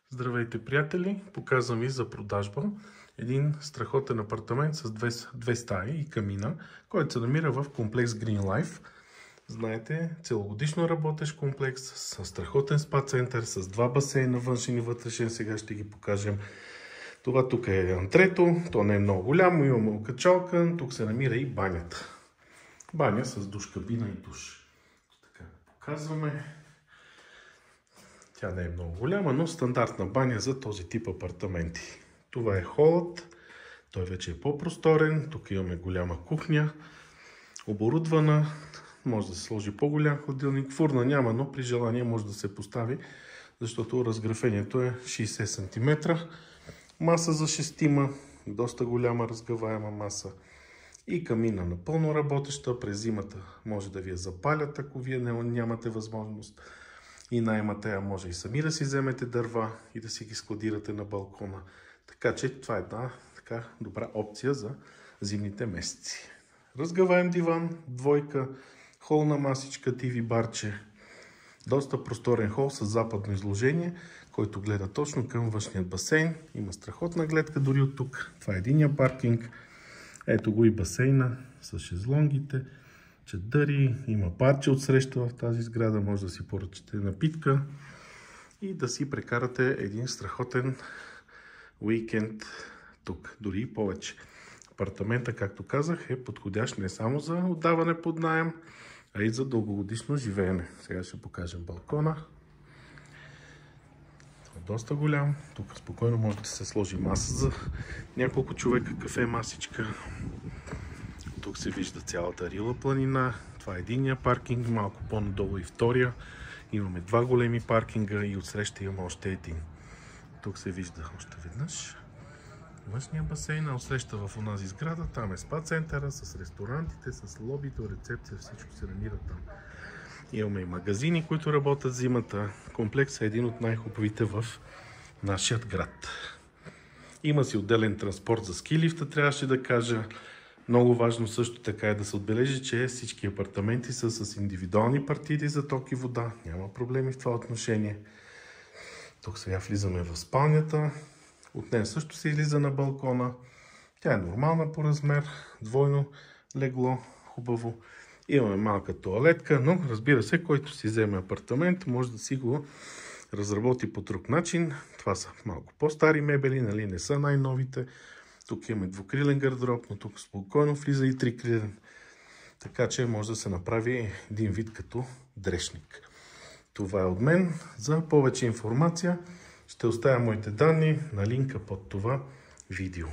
Здравейте, приятели! Показвам ви за продажба един страхотен апартамент с две стаи и камина, който се намира в комплекс Green Life. Знаете, целогодишно работещ комплекс с страхотен спа център, с два басейна, външен и вътрешен. Сега ще ги покажем. Това тук е антрето, то не е много голямо, имаме качалка, тук се намира и банята. Баня с душ кабина и душ. Така показваме. Тя не е много голяма, но стандартна баня за този тип апартаменти. Това е холът. Той вече е по-просторен. Тук имаме голяма кухня. Оборудвана. Може да се сложи по-голям хладилник. Фурна няма, но при желание може да се постави, защото разграфението е 60 см. Маса за шестима. Доста голяма разгъваема маса. И камина напълно работеща. През зимата може да ви я запалят, ако вие нямате възможност. И наемате, а може и сами да си вземете дърва и да си ги складирате на балкона. Така че това е една така добра опция за зимните месеци. Разгъваем диван, двойка, холна масичка, TV барче. Доста просторен хол с западно изложение, който гледа точно към външният басейн. Има страхотна гледка дори от тук. Това е единия паркинг. Ето го и басейна с шезлонгите. Чадъри, има парче отсреща в тази сграда, може да си поръчате напитка и да си прекарате един страхотен уикенд тук, дори и повече. Апартамента, както казах, е подходящ не само за отдаване под наем, а и за дългогодишно живеене. Сега ще покажем балкона. Това е доста голям. Тук спокойно може да се сложи маса за няколко човека, кафе, масичка. Тук се вижда цялата Рила планина. Това е единия паркинг, малко по-надолу и втория. Имаме два големи паркинга и отсреща имаме още един. Тук се вижда още веднъж външния басейн, а отсреща в онази сграда. Там е спа центъра с ресторантите, с лобито, рецепция, всичко се намира там. Имаме и магазини, които работят зимата. Комплексът е един от най-хубавите в нашия град. Има си отделен транспорт за ски лифта, трябваше да кажа. Много важно също така е да се отбележи, че всички апартаменти са с индивидуални партиди за ток и вода. Няма проблеми в това отношение. Тук сега влизаме в спалнята. От нея също се излиза на балкона. Тя е нормална по размер. Двойно легло. Хубаво. Имаме малка тоалетка, но разбира се, който си вземе апартамент, може да си го разработи по друг начин. Това са малко по-стари мебели, нали? Не са най-новите. Тук имаме двукрилен гардероб, но тук спокойно влиза и трикрилен. Така че може да се направи един вид като дрешник. Това е от мен. За повече информация ще оставя моите данни на линка под това видео.